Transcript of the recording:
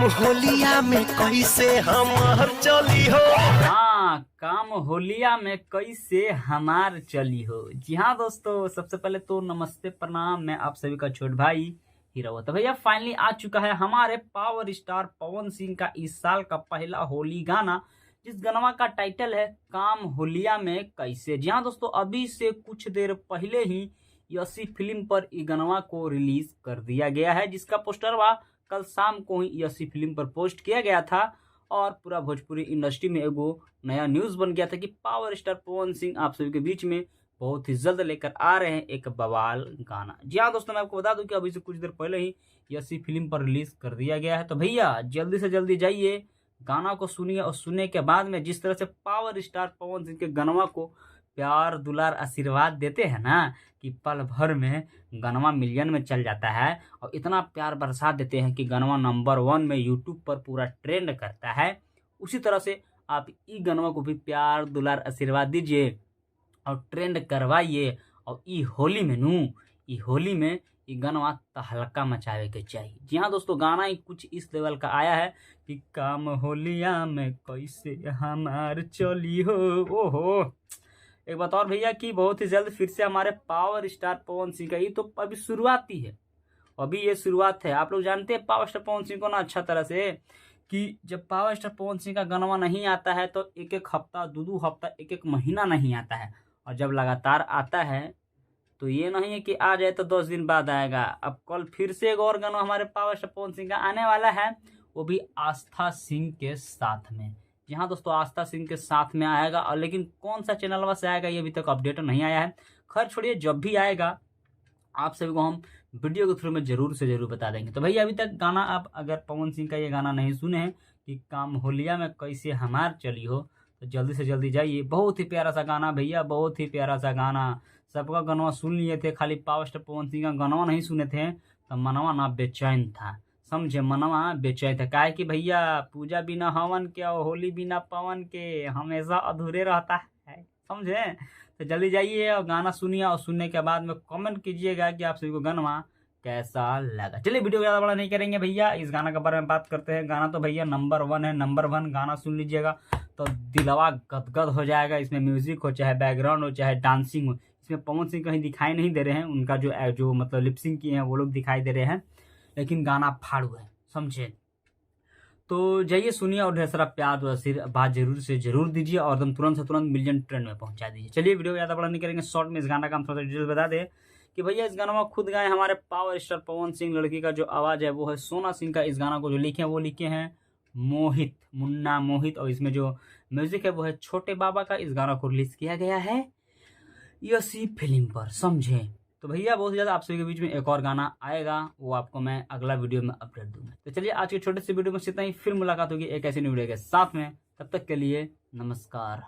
होलिया में कैसे हमार चली हो। हाँ, काम होलिया में कैसे हमार चली हो। जी हाँ दोस्तों, सबसे पहले तो नमस्ते प्रणाम, मैं आप सभी का छोट भाई हीरो। तो भैया फाइनली आ चुका है हमारे पावर स्टार पवन सिंह का इस साल का पहला होली गाना, जिस गाना का टाइटल है काम होलिया में कैसे। जी हाँ दोस्तों, अभी से कुछ देर पहले ही यसी फिल्म पर इस गाना को रिलीज कर दिया गया है, जिसका पोस्टर कल शाम को ही यसी फिल्म पर पोस्ट किया गया था। और पूरा भोजपुरी इंडस्ट्री में एगो नया न्यूज बन गया था कि पावर स्टार पवन सिंह आप सभी के बीच में बहुत ही जल्द लेकर आ रहे हैं एक बवाल गाना। जी हाँ दोस्तों, मैं आपको बता दूं कि अभी से कुछ देर पहले ही यसी फिल्म पर रिलीज कर दिया गया है। तो भैया जल्दी से जल्दी जाइए, गाना को सुनिए, और सुनने के बाद में जिस तरह से पावर स्टार पवन सिंह के गाना को प्यार दुलार आशीर्वाद देते हैं ना, कि पल भर में गाना मिलियन में चल जाता है, और इतना प्यार बरसा देते हैं कि गाना नंबर 1 में यूट्यूब पर पूरा ट्रेंड करता है। उसी तरह से आप ई गाना को भी प्यार दुलार आशीर्वाद दीजिए और ट्रेंड करवाइए। और ई होली में ई गाना तहलका मचावे के चाहिए। जी हाँ दोस्तों, गाना ही कुछ इस लेवल का आया है कि काम होलिया में कैसे हमार चली हो। ओहो, एक बात और भैया कि बहुत ही जल्द फिर से हमारे पावर स्टार पवन सिंह का, ये तो अभी शुरुआत ही है, अभी ये शुरुआत है। आप लोग जानते हैं पावर स्टार पवन सिंह को ना अच्छा तरह से, कि जब पावर स्टार पवन सिंह का गाना नहीं आता है तो एक एक हफ्ता, दो हफ्ता, एक महीना नहीं आता है। और जब लगातार आता है तो ये नहीं है कि आ जाए तो 10 दिन बाद आएगा। अब कल फिर से एक और गाना हमारे पावर स्टार पवन सिंह का आने वाला है, वो भी आस्था सिंह के साथ में। जी हाँ दोस्तों, आस्था सिंह के साथ में आएगा, और लेकिन कौन सा चैनल से आएगा ये अभी तक अपडेट नहीं आया है। खैर छोड़िए, जब भी आएगा आप सभी को हम वीडियो के थ्रू में जरूर से जरूर बता देंगे। तो भैया अभी तक गाना आप अगर पवन सिंह का ये गाना नहीं सुने हैं कि काम होलिया में कैसे हमार चली हो, तो जल्दी से जल्दी जाइए। बहुत ही प्यारा सा गाना भैया, बहुत ही प्यारा सा गाना। सबका गाना सुन लिए थे, खाली पावर स्टार पवन सिंह का गाना नहीं सुने थे तो मनवा ना बेचैन था, समझे, मनवा बेचैन था। काहे कि भैया पूजा बिना हवन के और होली बिना पवन के हमेशा अधूरे रहता है, समझे। तो जल्दी जाइए और गाना सुनिए, और सुनने के बाद में कमेंट कीजिएगा कि आप सभी को गाना कैसा लगा। चलिए वीडियो ज़्यादा बड़ा नहीं करेंगे भैया, इस गाना के बारे में बात करते हैं। गाना तो भैया नंबर 1 है, नंबर 1 गाना सुन लीजिएगा तो दिलवा गदगद हो जाएगा। इसमें म्यूजिक हो, चाहे बैकग्राउंड हो, चाहे डांसिंग हो, इसमें पवन सिंह कहीं दिखाई नहीं दे रहे हैं, उनका जो मतलब लिपसिंग किए हैं वो लोग दिखाई दे रहे हैं, लेकिन गाना फाड़ू है, समझे। तो जाइए सुनिए, और ढेर सारा प्यार और आशीर्वाद जरूर से जरूर दीजिए, और एकदम तुरंत से तुरंत मिलियन ट्रेंड में पहुंचा दीजिए। चलिए वीडियो ज़्यादा बड़ा नहीं करेंगे, शॉर्ट में इस गाना का हम थोड़ा डिटेल बता दें कि भैया इस गाना में खुद गाए हमारे पावर स्टार पवन सिंह। लड़की का जो आवाज़ है वो है सोना सिंह का। इस गाना को जो लिखे हैं वो लिखे हैं मोहित, मुन्ना मोहित, और इसमें जो म्यूजिक है वो है छोटे बाबा का। इस गाना को रिलीज किया गया है यसी फिल्म पर, समझे। तो भैया बहुत ज़्यादा आप सभी के बीच में एक और गाना आएगा, वो आपको मैं अगला वीडियो में अपडेट दूंगा। तो चलिए आज के छोटे से वीडियो में इतना ही, फिर मुलाकात होगी एक ऐसी वीडियो के साथ में। तब तक के लिए नमस्कार।